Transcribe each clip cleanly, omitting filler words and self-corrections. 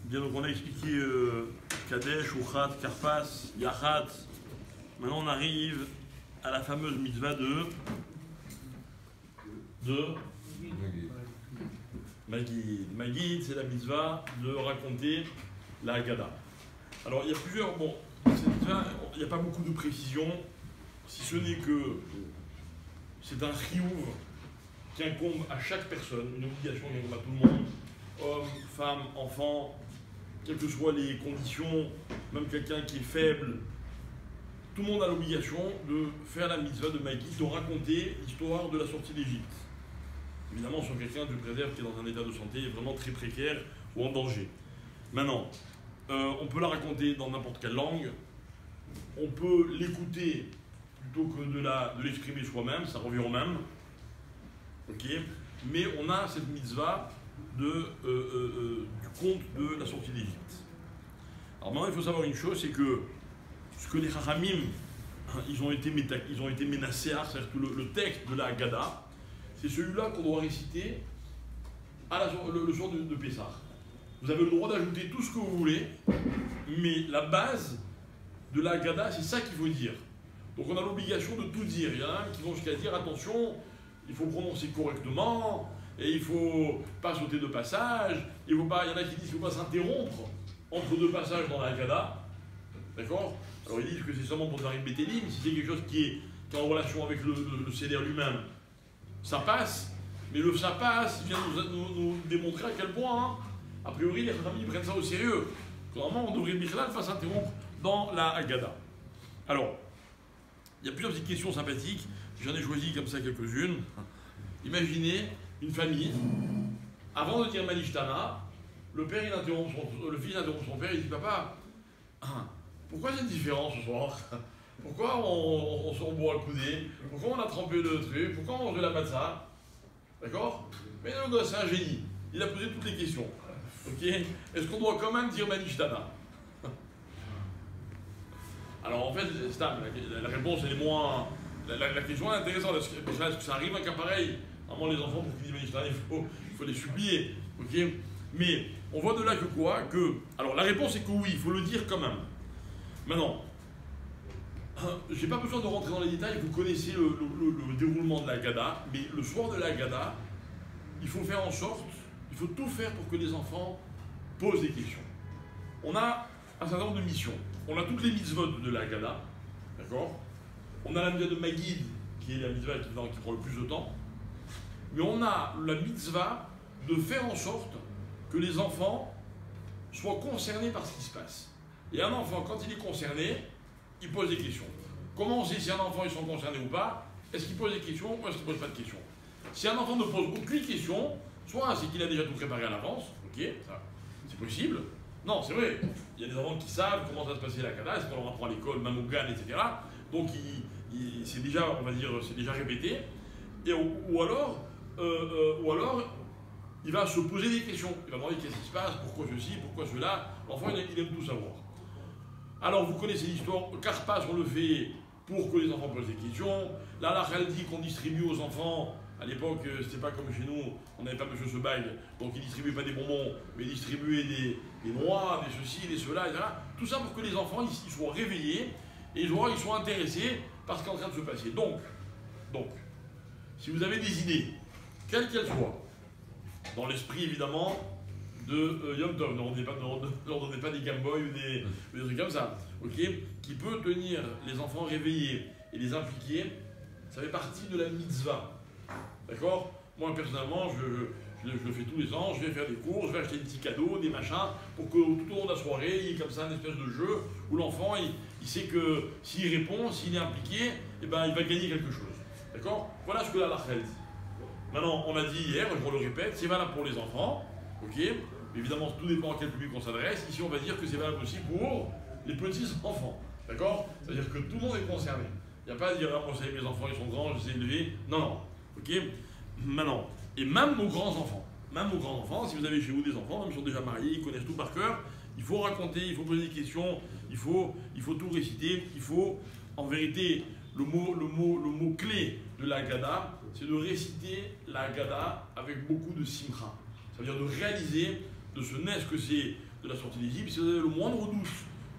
Bien, donc on a expliqué Kadesh, Uchat, Karpas, Yachat. Maintenant on arrive à la fameuse mitzvah de Magid. Magid, c'est la mitzvah de raconter la Haggadah. Alors il y a plusieurs, bon, il n'y a pas beaucoup de précision, si ce n'est que c'est un chiyuv qui incombe à chaque personne, une obligation qui incombe à tout le monde, homme, femme, enfant, quelles que soient les conditions, même quelqu'un qui est faible, tout le monde a l'obligation de faire la mitzvah de Magid, de raconter l'histoire de la sortie d'Égypte. Évidemment, sur quelqu'un, tu préserves qui est dans un état de santé vraiment très précaire ou en danger. Maintenant, on peut la raconter dans n'importe quelle langue, on peut l'écouter plutôt que de l'exprimer soi-même, ça revient au même. Okay. Mais on a cette mitzvah du conte de la sortie d'Égypte. Alors maintenant, il faut savoir une chose, c'est que ce que les Chachamim, ils ont été menacés, c'est-à-dire que le texte de la Haggadah, c'est celui-là qu'on doit réciter le soir de Pessah. Vous avez le droit d'ajouter tout ce que vous voulez, mais la base de la Haggadah, c'est ça qu'il faut dire. Donc on a l'obligation de tout dire. Il y en a qui vont jusqu'à dire, attention, il faut prononcer correctement, et il ne faut pas sauter de passage, il y en a qui disent qu'il ne faut pas s'interrompre entre deux passages dans la Haggadah. D'accord? Alors ils disent que c'est seulement pour faire une bétéline, si c'est quelque chose qui est en relation avec le Seder lui-même, ça passe, mais le ça passe, il vient nous démontrer à quel point, a priori, les familles prennent ça au sérieux. Normalement, on devrait ne pas s'interrompre dans la Haggadah. Alors, il y a plusieurs petites questions sympathiques, j'en ai choisi comme ça quelques-unes. Imaginez une famille, avant de dire Manishtana, le fils interrompt son père, il dit, papa, pourquoi c'est différent ce soir? Pourquoi on se boit le coudé? Pourquoi on a trempé le truc? Pourquoi on mange de la matzah? D'accord? Mais non, c'est un génie. Il a posé toutes les questions. Ok? Est-ce qu'on doit quand même dire Manishtana? Alors en fait, la réponse elle est moins. La question est intéressante. Est-ce que ça arrive un cas pareil? Vraiment, les enfants, pour qu'ils disent Manishtana, il faut les supplier. Ok? Mais on voit de là que quoi? Alors la réponse est que oui, il faut le dire quand même. Maintenant, je n'ai pas besoin de rentrer dans les détails, vous connaissez le déroulement de la Haggadah, mais le soir de la Haggadah, il faut faire en sorte, il faut tout faire pour que les enfants posent des questions. On a un certain nombre de missions. On a toutes les mitzvot de la Haggadah, d'accord? On a la mitzvah de Magid, qui est la mitzvah qui prend le plus de temps, mais on a la mitzvah de faire en sorte que les enfants soient concernés par ce qui se passe. Et un enfant, quand il est concerné, il pose des questions. Comment on sait si un enfant ils sont concernés ou pas? Est-ce qu'il pose des questions ou est-ce qu'il ne pose pas de questions? Si un enfant ne pose aucune question, soit c'est qu'il a déjà tout préparé à l'avance, ok, ça c'est possible. Non, c'est vrai, il y a des enfants qui savent comment ça va se passer la Haggadah, c'est qu'on leur apprend à l'école, même au GAN, etc. Donc c'est déjà, on va dire, c'est déjà répété. Et, ou alors, il va se poser des questions. Il va demander qu'est-ce qui se passe, pourquoi ceci, pourquoi cela. L'enfant, il aime tout savoir. Alors, vous connaissez l'histoire, Karpas, on le fait pour que les enfants posent des questions. La halakha dit qu'on distribue aux enfants, à l'époque, c'était pas comme chez nous, on n'avait pas M. Sebag, donc il ne distribuait pas des bonbons, mais il distribuait des noix, des ceci, des cela, etc. Tout ça pour que les enfants ils soient réveillés et ils soient intéressés par ce qui est en train de se passer. Donc, si vous avez des idées, quelles qu'elles soient, dans l'esprit évidemment, de Yom Tov, ne leur donnez pas des Game Boy ou des trucs comme ça, ok, qui peut tenir les enfants réveillés et les impliquer, ça fait partie de la mitzvah, d'accord? Moi personnellement, je le fais tous les ans, je vais faire des cours, je vais acheter des petits cadeaux, des machins, pour que tout au long de la soirée, il y ait comme ça une espèce de jeu où l'enfant, il sait que s'il répond, s'il est impliqué, eh ben, il va gagner quelque chose, d'accord? Voilà ce que la halakha dit. Maintenant, on a dit hier, je le répète, c'est valable pour les enfants, ok? Évidemment, tout dépend à quel public on s'adresse. Ici, on va dire que c'est valable aussi pour les petits-enfants. D'accord? C'est-à-dire que tout le monde est concerné. Il n'y a pas à dire, ah, moi, mes enfants, ils sont grands, je les ai élevés. Non, non. Ok? Maintenant, et même aux grands-enfants, si vous avez chez vous des enfants, même s'ils sont déjà mariés, ils connaissent tout par cœur, il faut raconter, il faut poser des questions, il faut tout réciter, il faut, en vérité, le mot clé de la Haggadah, c'est de réciter la Haggadah avec beaucoup de simcha. Ça veut dire de réaliser de ce nez que c'est de la sortie d'Égypte, si vous avez le moindre doute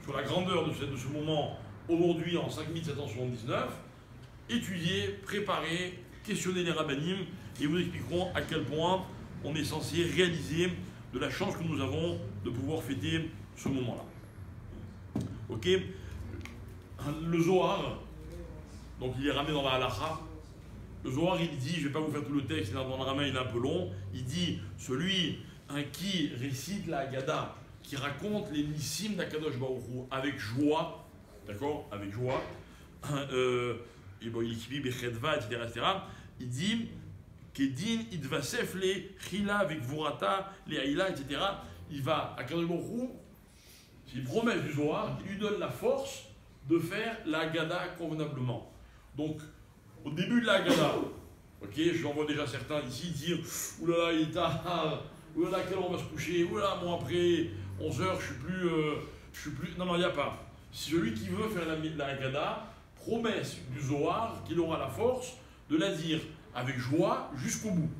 sur la grandeur de ce moment aujourd'hui en 5779, étudiez, préparez, questionnez les rabbinim et vous expliqueront à quel point on est censé réaliser de la chance que nous avons de pouvoir fêter ce moment-là. Ok. Le Zohar, donc il est ramené dans la halakha. Le Zohar, il dit, je ne vais pas vous faire tout le texte, dans le ramin il est un peu long, il dit, celui qui récite la Haggadah, qui raconte les nissim d'Akadosh Baruch Hu avec joie, d'accord, avec joie, et bon, il écrit Bechedva, etc., il dit, Kedin, Idvasef, les Chila, avec Vorata, les Haïla, etc., il va, Akadosh Baruch Hu, c'est une promesse du Zohar, il lui donne la force de faire la Haggadah convenablement. Donc, au début de la Haggadah, ok, j'en vois déjà certains ici dire oulala, il est tard, oulala, quelle heure on va se coucher, oulala, moi après 11h, je suis plus. Non, non, il n'y a pas. Celui qui veut faire la Haggadah, promesse du Zohar qu'il aura la force de la dire avec joie jusqu'au bout.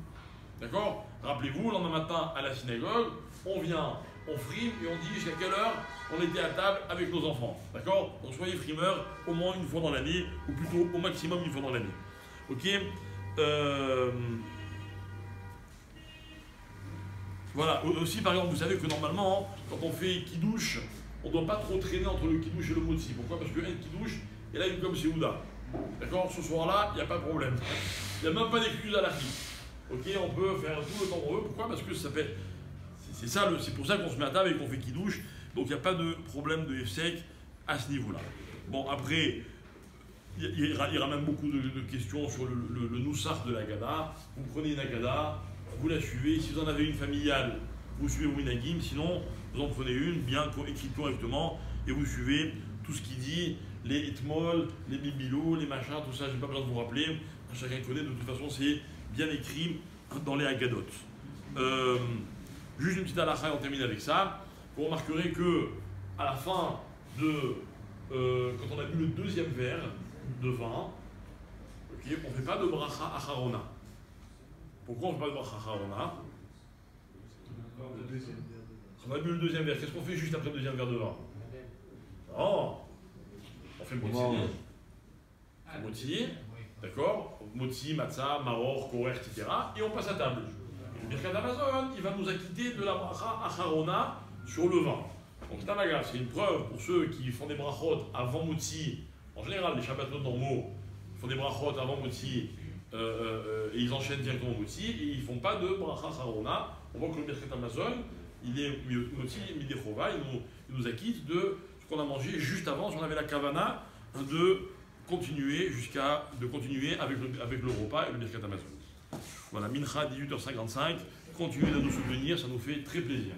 D'accord? Rappelez-vous, le lendemain matin à la synagogue, on vient, on frime et on dit jusqu'à quelle heure on était à table avec nos enfants. D'accord? Donc soyez frimeurs au moins une fois dans l'année, ou plutôt au maximum une fois dans l'année. Ok? Voilà. Aussi, par exemple, vous savez que normalement, quand on fait kidouche, on ne doit pas trop traîner entre le kidouche et le motzi. Pourquoi? Parce que un kidouche, et là, il est comme Seouda. D'accord? Ce soir-là, il n'y a pas de problème. Il n'y a même pas d'excuse à la fille. Ok? On peut faire tout le temps qu'on veut. Pourquoi? Parce que ça fait. C'est pour ça qu'on se met à table et qu'on fait kidouche. Donc il n'y a pas de problème de F-sec à ce niveau-là. Bon, après, il y aura même beaucoup de questions sur le noussar de la Haggadah. Vous prenez une Haggadah, vous la suivez. Si vous en avez une familiale, vous suivez vos minagim. Sinon, vous en prenez une bien écrite correctement et vous suivez tout ce qu'il dit, les itmol, les bibilou, les machins, tout ça. Je n'ai pas besoin de vous rappeler. Chacun connaît. De toute façon, c'est bien écrit dans les Haggadot. Juste une petite halakha et on termine avec ça. Vous remarquerez que à la fin de quand on a bu le deuxième verre de vin, okay, on ne fait pas de bracha acharona. Pourquoi on ne fait pas de bracha acharona? On a bu le deuxième verre. Qu'est-ce qu'on fait juste après le deuxième verre de vin? Oh, on fait moti, d'accord? Moti, matzah, maror, korer, etc. Et on passe à table. Le Birkat Hamazon, il va nous acquitter de la bracha acharona sur le vin. Donc c'est une preuve pour ceux qui font des brachot avant Motzi. En général, les Shabbatot normaux font des brachot avant Motzi et ils enchaînent directement Motzi et ils ne font pas de bracha acharona. On voit que le Birkat Hamazon, il est Motzi Midechova, il nous acquitte de ce qu'on a mangé juste avant. Si on avait la kavana de continuer avec le repas et le Birkat Hamazon. Voilà, Mincha 18h55, continuez de nous soutenir, ça nous fait très plaisir.